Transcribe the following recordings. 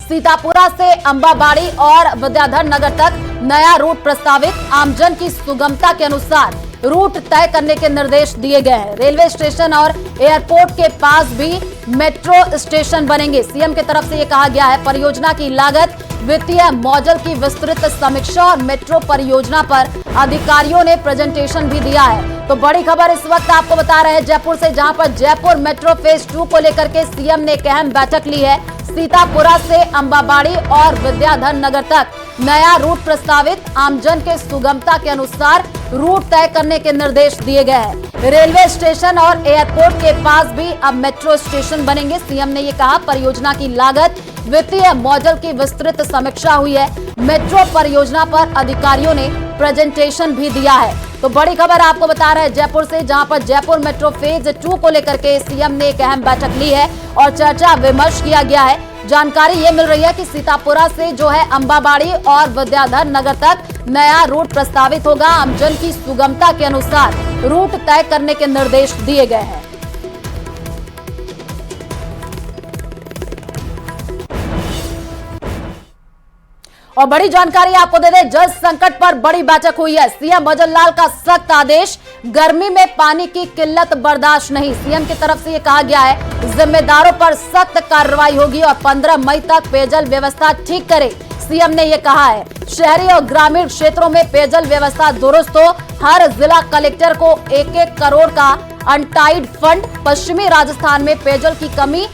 सीतापुरा से अंबाबाड़ी और विद्याधर नगर तक नया रूट प्रस्तावित। आमजन की सुगमता के अनुसार रूट तय करने के निर्देश दिए गए हैं। रेलवे स्टेशन और एयरपोर्ट के पास भी मेट्रो स्टेशन बनेंगे। सीएम की तरफ से ये कहा गया है, परियोजना की लागत, वित्तीय मॉडल की विस्तृत समीक्षा और मेट्रो परियोजना पर अधिकारियों ने प्रेजेंटेशन भी दिया है। तो बड़ी खबर इस वक्त आपको बता रहे हैं जयपुर से, जहां पर जयपुर मेट्रो फेज 2 को लेकर के सीएम ने एक अहम बैठक ली है। सीतापुरा से अंबाबाड़ी और विद्याधर नगर तक नया रूट प्रस्तावित। आमजन के सुगमता के अनुसार रूट तय करने के निर्देश दिए गए हैं। रेलवे स्टेशन और एयरपोर्ट के पास भी अब मेट्रो स्टेशन बनेंगे। सीएम ने ये कहा, परियोजना की लागत, वित्तीय मॉडल की विस्तृत समीक्षा हुई है। मेट्रो परियोजना पर अधिकारियों ने प्रेजेंटेशन भी दिया है। तो बड़ी खबर आपको बता रहे हैं जयपुर से, जहां पर जयपुर मेट्रो फेज 2 को लेकर के सीएम ने एक अहम बैठक ली है और चर्चा विमर्श किया गया है। जानकारी ये मिल रही है कि सीतापुरा से जो है अंबाबाड़ी और विद्याधर नगर तक नया रूट प्रस्तावित होगा। आमजन की सुगमता के अनुसार रूट तय करने के निर्देश दिए गए हैं। और बड़ी जानकारी आपको दे दें, जल संकट पर बड़ी बैठक हुई है। सीएम भजन लाल का सख्त आदेश, गर्मी में पानी की किल्लत बर्दाश्त नहीं। सीएम की तरफ से यह कहा गया है, जिम्मेदारों पर सख्त कार्रवाई होगी और 15 मई तक पेयजल व्यवस्था ठीक करे। सीएम ने यह कहा है, शहरी और ग्रामीण क्षेत्रों में पेयजल व्यवस्था दुरुस्त हो। हर जिला कलेक्टर को 1-1 करोड़ का अनटाइड फंड। पश्चिमी राजस्थान में पेयजल की कमी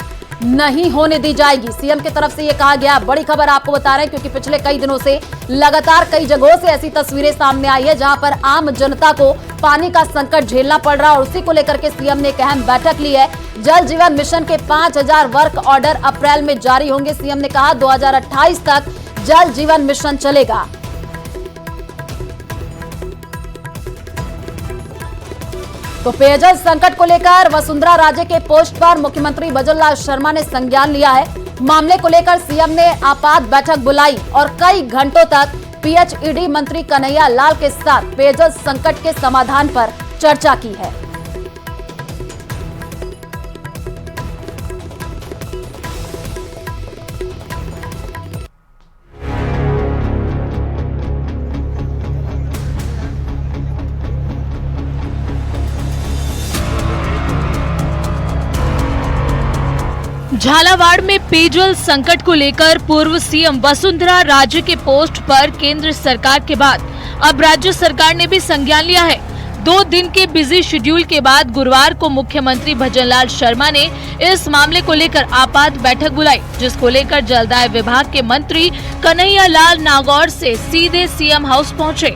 नहीं होने दी जाएगी। सीएम की तरफ से यह कहा गया। बड़ी खबर आपको बता रहे हैं क्योंकि पिछले कई दिनों से लगातार कई जगहों से ऐसी तस्वीरें सामने आई है जहां पर आम जनता को पानी का संकट झेलना पड़ रहा है और उसी को लेकर के सीएम ने एक अहम बैठक ली है। जल जीवन मिशन के 5000 वर्क ऑर्डर अप्रैल में जारी होंगे। सीएम ने कहा 2028 तक जल जीवन मिशन चलेगा। तो पेयजल संकट को लेकर वसुंधरा राजे के पोस्ट पर मुख्यमंत्री भजन लाल शर्मा ने संज्ञान लिया है। मामले को लेकर सीएम ने आपात बैठक बुलाई और कई घंटों तक पीएचईडी मंत्री कन्हैया लाल के साथ पेयजल संकट के समाधान पर चर्चा की है। झालावाड़ में पेयजल संकट को लेकर पूर्व सीएम वसुंधरा राजे के पोस्ट पर केंद्र सरकार के बाद अब राज्य सरकार ने भी संज्ञान लिया है। 2 दिन के बिजी शेड्यूल के बाद गुरुवार को मुख्यमंत्री भजन लाल शर्मा ने इस मामले को लेकर आपात बैठक बुलाई, जिसको लेकर जलदाय विभाग के मंत्री कन्हैया लाल नागौर से सीधे सीएम हाउस पहुंचे।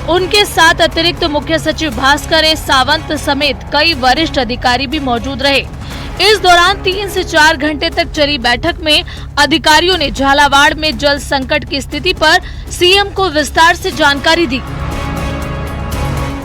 उनके साथ अतिरिक्त मुख्य सचिव भास्कर सावंत समेत कई वरिष्ठ अधिकारी भी मौजूद रहे। इस दौरान 3 से 4 घंटे तक चली बैठक में अधिकारियों ने झालावाड़ में जल संकट की स्थिति पर सीएम को विस्तार से जानकारी दी।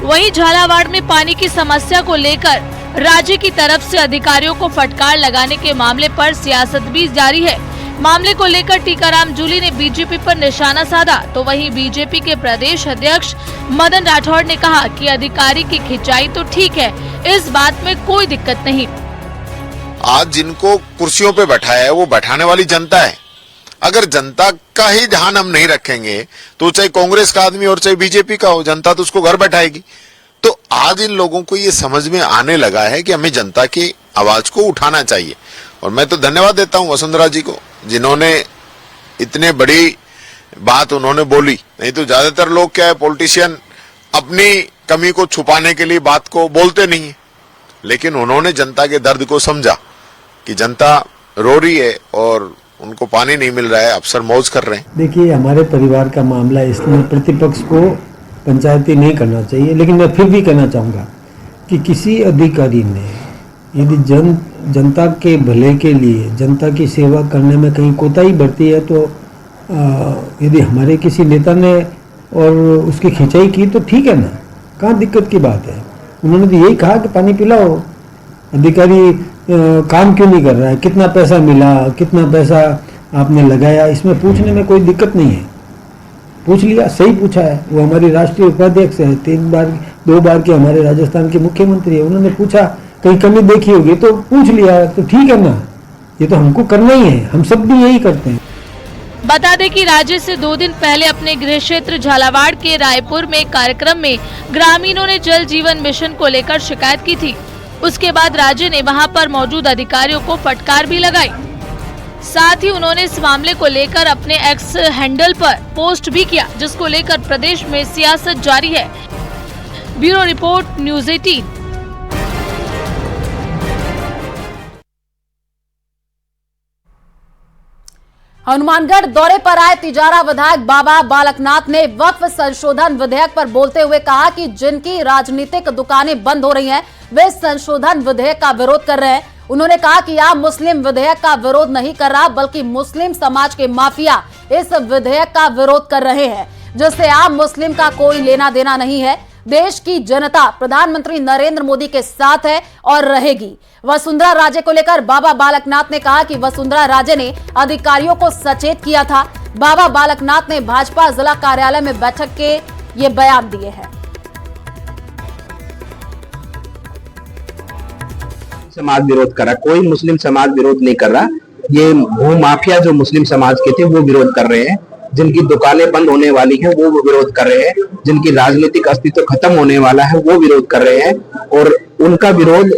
वहीं झालावाड़ में पानी की समस्या को लेकर राज्य की तरफ से अधिकारियों को फटकार लगाने के मामले पर सियासत भी जारी है। मामले को लेकर टीकाराम जूली ने बीजेपी पर निशाना साधा, तो वहीं बीजेपी के प्रदेश अध्यक्ष मदन राठौड़ ने कहा कि अधिकारी की खिंचाई तो ठीक है, इस बात में कोई दिक्कत नहीं। आज जिनको कुर्सियों पे बैठाया है वो बैठाने वाली जनता है। अगर जनता का ही ध्यान हम नहीं रखेंगे तो चाहे कांग्रेस का आदमी और चाहे बीजेपी का हो, जनता तो उसको घर बैठाएगी। तो आज इन लोगों को ये समझ में आने लगा है कि हमें जनता की आवाज को उठाना चाहिए। और मैं तो धन्यवाद देता हूं वसुंधरा जी को, जिन्होंने इतने बड़ी बात उन्होंने बोली। नहीं तो ज्यादातर लोग क्या है, पॉलिटिशियन अपनी कमी को छुपाने के लिए बात को बोलते नहीं है, लेकिन उन्होंने जनता के दर्द को समझा कि जनता रो रही है और उनको पानी नहीं मिल रहा है, अफसर मौज कर रहे हैं। देखिए, हमारे परिवार का मामला है, इसमें प्रतिपक्ष को पंचायती नहीं करना चाहिए, लेकिन मैं फिर भी कहना चाहूँगा कि किसी अधिकारी ने यदि जनता के भले के लिए, जनता की सेवा करने में कहीं कोताही बरती है तो यदि हमारे किसी नेता ने और उसकी खिंचाई की तो ठीक है ना, कहाँ दिक्कत की बात है। उन्होंने तो यही कहा कि पानी पिलाओ। अधिकारी काम क्यों नहीं कर रहा है, कितना पैसा मिला, कितना पैसा आपने लगाया, इसमें पूछने में कोई दिक्कत नहीं है। पूछ लिया, सही पूछा है। वो हमारी राष्ट्रीय उपाध्यक्ष है, 2 बार के हमारे राजस्थान के मुख्यमंत्री है। उन्होंने पूछा कहीं कमी देखी होगी तो पूछ लिया, तो ठीक है ना, ये तो हमको करना ही है, हम सब भी यही करते हैं। बता दें कि राज्य से 2 दिन पहले अपने गृह क्षेत्र झालावाड़ के रायपुर में एक कार्यक्रम में ग्रामीणों ने जल जीवन मिशन को लेकर शिकायत की थी। उसके बाद राज्य ने वहां पर मौजूद अधिकारियों को फटकार भी लगाई। साथ ही उन्होंने इस मामले को लेकर अपने एक्स हैंडल पर पोस्ट भी किया, जिसको लेकर प्रदेश में सियासत जारी है। Bureau report, news 18। हनुमानगढ़ दौरे पर आए तिजारा विधायक बाबा बालकनाथ ने वक्फ संशोधन विधेयक पर बोलते हुए कहा कि जिनकी राजनीतिक दुकानें बंद हो रही हैं, वे संशोधन विधेयक का विरोध कर रहे हैं। उन्होंने कहा कि आम मुस्लिम विधेयक का विरोध नहीं कर रहा, बल्कि मुस्लिम समाज के माफिया इस विधेयक का विरोध कर रहे हैं, जिससे आम मुस्लिम का कोई लेना देना नहीं है। देश की जनता प्रधानमंत्री नरेंद्र मोदी के साथ है और रहेगी। वसुंधरा राजे को लेकर बाबा बालकनाथ ने कहा कि वसुंधरा राजे ने अधिकारियों को सचेत किया था। बाबा बालकनाथ ने भाजपा जिला कार्यालय में बैठक के ये बयान दिए हैं। समाज विरोध कर रहा, कोई मुस्लिम समाज विरोध नहीं कर रहा। ये भूमाफिया जो मुस्लिम समाज के थे वो विरोध कर रहे हैं। जिनकी दुकानें बंद होने वाली हैं वो विरोध कर रहे हैं। जिनकी राजनीतिक अस्तित्व खत्म होने वाला है वो विरोध कर रहे हैं। और उनका विरोध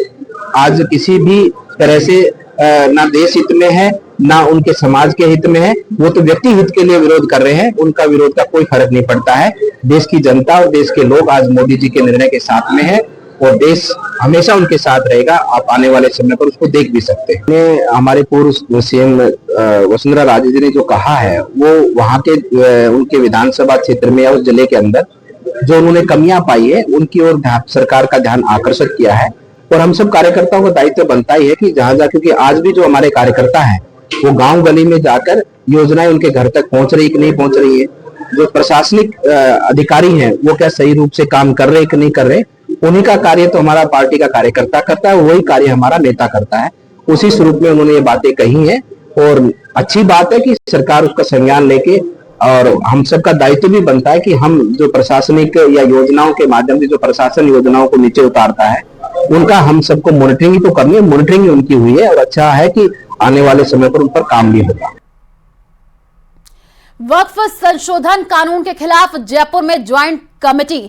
आज किसी भी तरह से ना देश हित में है ना उनके समाज के हित में है। वो तो व्यक्ति हित के लिए विरोध कर रहे हैं। उनका विरोध का कोई फर्क नहीं पड़ता है। देश की जनता और देश के लोग आज मोदी जी के निर्णय के साथ में है और देश हमेशा उनके साथ रहेगा। आप आने वाले समय पर उसको देख भी सकते हैं। हमारे पूर्व सीएम वसुंधरा राजे जी ने जो कहा है वो वहां के उनके विधानसभा क्षेत्र में या उस जिले के अंदर जो उन्होंने कमियां पाई है उनकी ओर सरकार का ध्यान आकर्षित किया है। और हम सब कार्यकर्ताओं का दायित्व बनता ही है कि जहां क्योंकि आज भी जो हमारे कार्यकर्ता हैं वो गांव गली में जाकर योजनाएं उनके घर तक पहुंच रही कि नहीं पहुंच रही है, जो प्रशासनिक अधिकारी हैं वो क्या सही रूप से काम कर रहे कि नहीं कर रहे, उन्हीं का कार्य तो हमारा पार्टी का कार्यकर्ता करता है, वही कार्य हमारा नेता करता है। उसी स्वरूप में उन्होंने ये बातें कही हैं और अच्छी बात है कि सरकार उसका संज्ञान लेके, और हम सबका दायित्व भी बनता है कि हम जो प्रशासनिक या योजनाओं के माध्यम से जो प्रशासन योजनाओं को नीचे उतारता है उनका हम सबको मॉनिटरिंग तो करनी है। मॉनिटरिंग उनकी हुई है और अच्छा है कि आने वाले समय पर उन पर काम भी होगा। वक्फ संशोधन कानून के खिलाफ जयपुर में ज्वाइंट कमेटी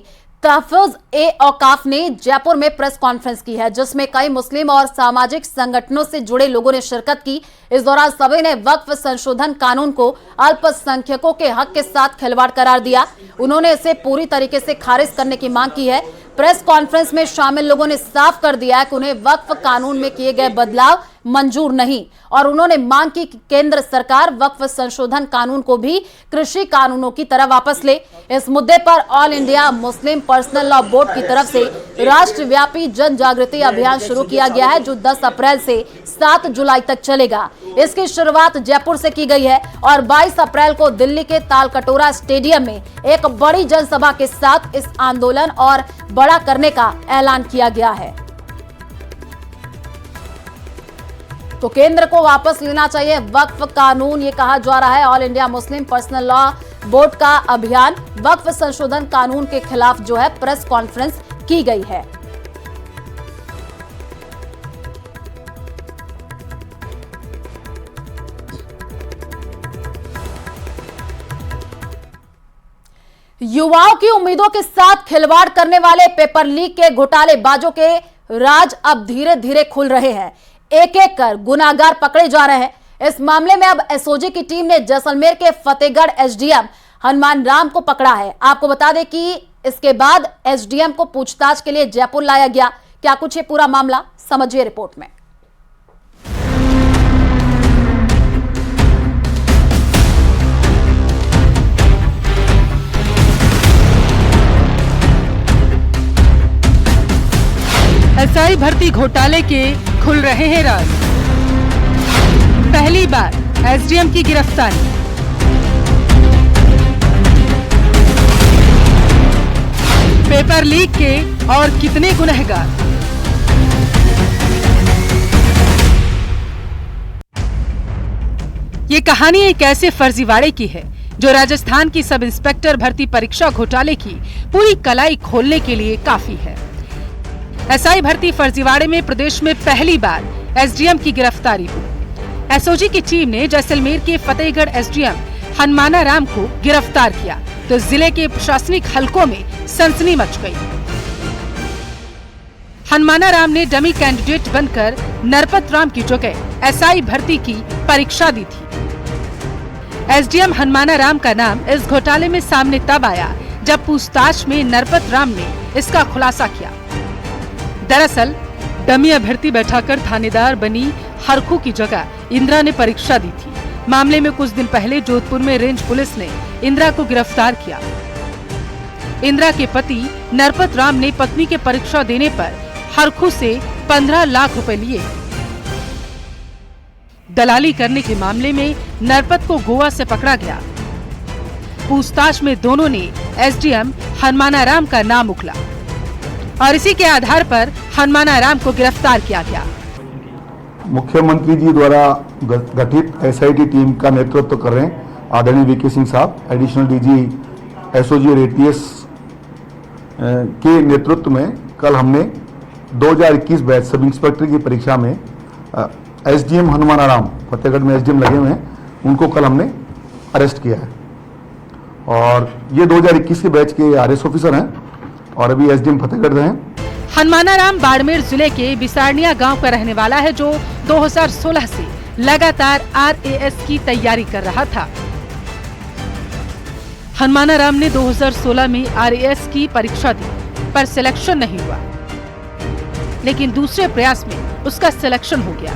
तहफ़्फ़ुज़-ए-औक़ाफ़ ने जयपुर में प्रेस कॉन्फ्रेंस की है, जिसमें कई मुस्लिम और सामाजिक संगठनों से जुड़े लोगों ने शिरकत की। इस दौरान सभी ने वक्फ संशोधन कानून को अल्पसंख्यकों के हक के साथ खिलवाड़ करार दिया। उन्होंने इसे पूरी तरीके से खारिज करने की मांग की है। प्रेस कॉन्फ्रेंस में शामिल लोगों ने साफ कर दिया कि उन्हें वक्फ कानून में किए गए बदलाव मंजूर नहीं, और उन्होंने मांग की कि केंद्र सरकार वक्फ संशोधन कानून को भी कृषि कानूनों की तरह वापस ले। इस मुद्दे पर all India Muslim personal law board की तरफ से राष्ट्रव्यापी जन जागृति अभियान शुरू किया गया है, जो 10 अप्रैल से 7 जुलाई तक चलेगा। इसकी शुरुआत जयपुर से की गई है और 22 अप्रैल को दिल्ली के तालकटोरा स्टेडियम में एक बड़ी जनसभा के साथ इस आंदोलन और बड़ा करने का ऐलान किया गया है। तो केंद्र को वापस लेना चाहिए वक्फ कानून, ये कहा जा रहा है। All India Muslim personal law board का अभियान वक्फ संशोधन कानून के खिलाफ जो है प्रेस कॉन्फ्रेंस की गई है। युवाओं की उम्मीदों के साथ खिलवाड़ करने वाले पेपर लीक के घोटालेबाजों के राज अब धीरे धीरे खुल रहे हैं। एक एक कर गुनाहगार पकड़े जा रहे हैं। इस मामले में अब एसओजी की टीम ने जैसलमेर के फतेहगढ़ एसडीएम हनुमान राम को पकड़ा है। आपको बता दें कि इसके बाद एसडीएम को पूछताछ के लिए जयपुर लाया गया। क्या कुछ है पूरा मामला, समझिए रिपोर्ट में। एसआई भर्ती घोटाले के खुल रहे हैं राज। पहली बार एसडीएम की गिरफ्तारी। पेपर लीक के और कितने गुनहगार। ये कहानी एक ऐसे फर्जीवाड़े की है जो राजस्थान की सब इंस्पेक्टर भर्ती परीक्षा घोटाले की पूरी कलाई खोलने के लिए काफी है। एसआई भर्ती फर्जीवाड़े में प्रदेश में पहली बार एसडीएम की गिरफ्तारी हुई। एसओजी की टीम ने जैसलमेर के फतेहगढ़ एसडीएम हनुमाना राम को गिरफ्तार किया तो जिले के प्रशासनिक हलकों में सनसनी मच गई। हनुमाना राम ने डमी कैंडिडेट बनकर नरपत राम की जगह एसआई भर्ती की परीक्षा दी थी। एसडीएम हनुमाना राम का नाम इस घोटाले में सामने तब आया जब पूछताछ में नरपत राम ने इसका खुलासा किया। दरअसल डमी अभ्यर्थी बैठाकर थानेदार बनी हरखू की जगह इंदिरा ने परीक्षा दी थी। मामले में कुछ दिन पहले जोधपुर में रेंज पुलिस ने इंदिरा को गिरफ्तार किया। इंदिरा के पति नरपत राम ने पत्नी के परीक्षा देने पर हरखू से 15 लाख रुपए लिए। दलाली करने के मामले में नरपत को गोवा से पकड़ा गया। पूछताछ में दोनों ने एसडीएम हनुमाना राम का नाम उगला और इसी के आधार पर हनुमाना राम को गिरफ्तार किया गया। मुख्यमंत्री जी द्वारा गठित एसआईटी टीम का नेतृत्व कर रहे हैं आदरणीय वीके सिंह साहब, एडिशनल डीजी एसओजी और एटीएस के नेतृत्व में कल हमने 2021 बैच सब इंस्पेक्टर की परीक्षा में एसडीएम हनुमाना राम, फतेहगढ़ में एसडीएम लगे हुए हैं, उनको कल हमने अरेस्ट किया है और ये 2021 के बैच के आरएस ऑफिसर हैं और अभी एसडीएम फतेहगढ़ हैं। हनुमाना राम बाड़मेर जिले के बिसारनिया गांव का रहने वाला है जो 2016 से लगातार आरएएस की तैयारी कर रहा था। हनुमाना राम ने 2016 में आरएएस की परीक्षा दी पर सिलेक्शन नहीं हुआ, लेकिन दूसरे प्रयास में उसका सिलेक्शन हो गया।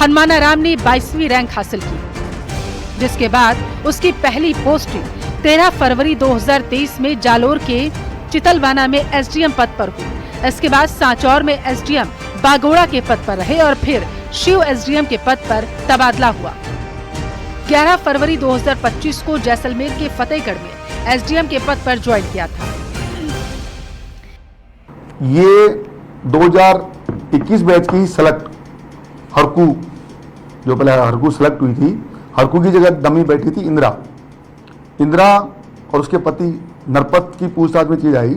हनुमाना राम ने 22वीं रैंक हासिल की, जिसके बाद उसकी पहली पोस्टिंग 13 फरवरी 2023 में जालोर के चितलवाना में एसडीएम पद पर हुई। इसके बाद सांचौर में एसडीएम बागोड़ा के पद पर रहे और फिर शिव एसडीएम के पद पर तबादला हुआ। 11 फरवरी 2025 को जैसलमेर के फतेहगढ़ में एसडीएम के पद पर ज्वाइन किया था। ये 2021 बैच की सेलेक्ट हरकू, जो पहले हरकू सेलेक्ट हुई थी, हरकू की जगह डमी बैठी थी इंदिरा और उसके पति नरपत की पूछताछ में चीज आई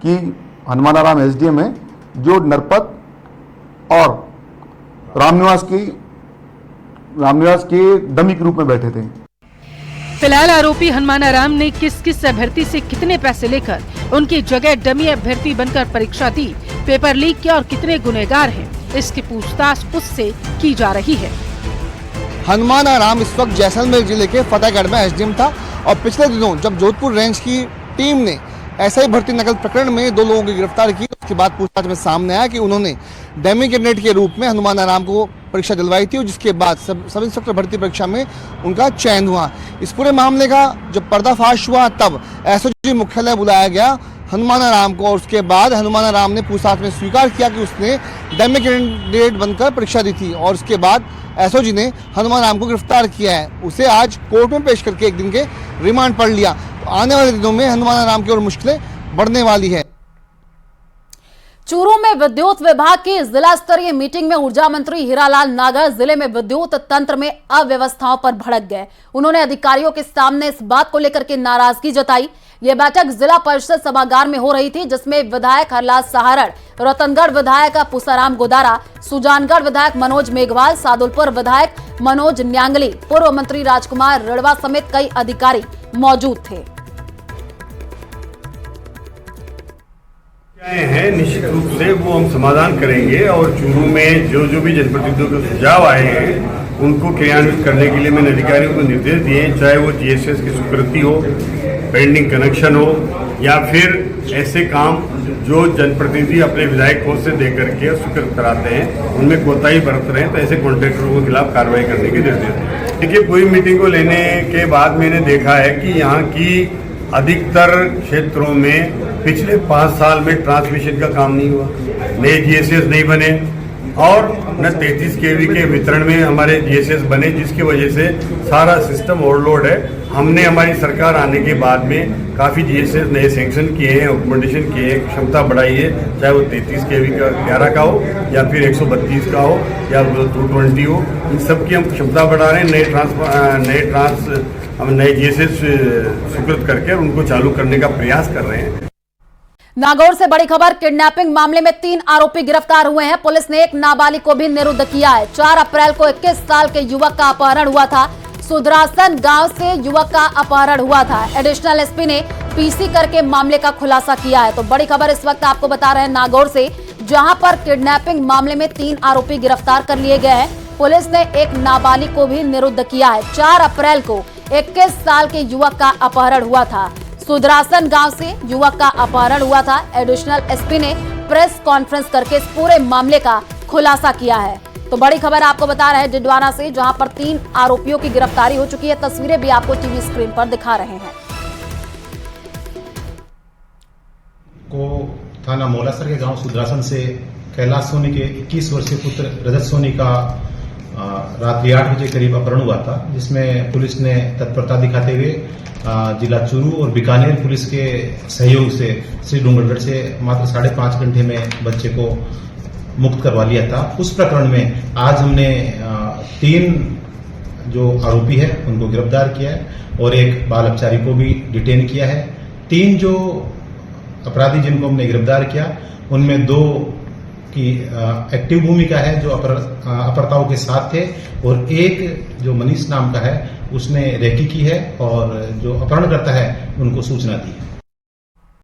कि हनुमाना राम एसडीएम है जो नरपत और रामनिवास के डमी के रूप में बैठे थे। फिलहाल आरोपी हनुमाना राम ने किस किस अभ्यर्थी से कितने पैसे लेकर उनकी जगह डमी अभ्यर्थी बनकर परीक्षा दी, पेपर लीक किया और कितने गुनहगार हैं, इसकी पूछताछ उससे की जा रही है। हनुमाना राम इस वक्त जैसलमेर जिले के फतेहगढ़ में एसडीएम था और पिछले दिनों जब जोधपुर रेंज की टीम ने एसआई भर्ती नकल प्रकरण में 2 लोगों की गिरफ्तार की, उसके बाद पूछताछ में सामने आया कि उन्होंने डेमी कैंडिडेट के रूप में हनुमाना राम को परीक्षा दिलवाई थी और जिसके बाद सब इंस्पेक्टर भर्ती परीक्षा में उनका चयन हुआ। इस पूरे मामले का जब पर्दाफाश हुआ तब एसओजी मुख्यालय बुलाया गया हनुमाना राम को और उसके बाद हनुमाना राम ने पूछताछ में स्वीकार किया कि उसने डेमी कैंडिडेट बनकर परीक्षा दी थी और उसके बाद एसओजी ने हनुमाना राम को गिरफ्तार किया है। उसे आज कोर्ट में पेश करके 1 दिन के रिमांड पर लिया। आने वाले दिनों में हनुमाना राम की और मुश्किलें बढ़ने वाली है। चूरू में विद्युत विभाग की जिला स्तरीय मीटिंग में ऊर्जा मंत्री हीरालाल नागर जिले में विद्युत तंत्र में अव्यवस्थाओं पर भड़क गए। उन्होंने अधिकारियों के सामने इस बात को लेकर के नाराजगी जताई। ये बैठक जिला परिषद सभागार में हो रही थी, जिसमें विधायक हरलाल सहारण, रतनगढ़ विधायक पुसाराम गोदारा, सुजानगढ़ विधायक मनोज मेघवाल, सादुलपुर विधायक मनोज न्यांगली, पूर्व मंत्री राजकुमार रिड़वा समेत कई अधिकारी मौजूद थे। हैं निश्चित रूप से वो हम समाधान करेंगे और चूरू में जो जो भी जनप्रतिनिधियों के सुझाव आए हैं उनको क्रियान्वित करने के लिए मैंने अधिकारियों को निर्देश दिए, चाहे वो जीएसएस की स्वीकृति हो, पेंडिंग कनेक्शन हो या फिर ऐसे काम जो जनप्रतिनिधि अपने विधायक कोष से दे करके स्वीकृत कराते हैं उनमें कोताही बरत रहे हैं, तो ऐसे कॉन्ट्रैक्टरों के खिलाफ कार्रवाई करने के निर्देश दिए। देखिए, पूरी मीटिंग को लेने के बाद मैंने देखा है कि यहाँ की अधिकतर क्षेत्रों में पिछले 5 साल में ट्रांसमिशन का काम नहीं हुआ, नए जीएसएस नहीं बने और न 33 केवी के वितरण में हमारे जीएसएस बने, जिसकी वजह से सारा सिस्टम ओवरलोड है। हमने हमारी सरकार आने के बाद में काफ़ी जीएसएस नए सैंक्शन किए हैं, ऑगमेंटेशन किए हैं, क्षमता बढ़ाई है, चाहे वो 33 केवी का 11 का हो या फिर 132 का हो या 220 हो, इन सब की हम क्षमता बढ़ा रहे हैं। हम नए जीएसएस स्वीकृत करके उनको चालू करने का प्रयास कर रहे हैं। नागौर से बड़ी खबर, किडनैपिंग मामले में 3 आरोपी गिरफ्तार हुए हैं। पुलिस ने एक नाबालिग को भी निरुद्ध किया है। 4 अप्रैल को 21 साल के युवक का अपहरण हुआ था। सुदरासन गांव से युवक का अपहरण हुआ था। एडिशनल एसपी ने पीसी करके मामले का खुलासा किया है। तो बड़ी खबर इस वक्त आपको बता रहे हैं नागौर से, जहां पर किडनैपिंग मामले में 3 आरोपी गिरफ्तार कर लिए गए हैं। पुलिस ने एक नाबालिग को भी निरुद्ध किया है। 4 अप्रैल को 21 साल के युवक का अपहरण हुआ था। सुदरासन गांव से युवक का अपहरण हुआ था। एडिशनल एसपी ने प्रेस कॉन्फ्रेंस करके इस पूरे मामले का खुलासा किया है। तो बड़ी खबर आपको बता रहे हैं डिडवाना से, जहां पर 3 आरोपियों की गिरफ्तारी हो चुकी है। तस्वीरें भी आपको टीवी स्क्रीन पर दिखा रहे हैं। को थाना मोलासर के गांव सुदरासन से कैलाश सोनी के 21 वर्षीय पुत्र रजत सोनी का रात्रि 8 बजे करीब अपहरण हुआ था, जिसमें पुलिस ने तत्परता दिखाते हुए जिला चूरू और बीकानेर पुलिस के सहयोग से श्री डूंगरगढ़ से मात्र 5.5 घंटे में बच्चे को मुक्त करवा लिया था। उस प्रकरण में आज हमने 3 जो आरोपी है उनको गिरफ्तार किया है और एक बाल अपचारी को भी डिटेन किया है। 3 जो अपराधी जिनको हमने गिरफ्तार किया उनमें 2 की एक्टिव भूमिका है जो अपहर्ताओं के साथ थे, और एक जो मनीष नाम का है उसने रेकी की है और जो अपहरण करता है उनको सूचना दी है।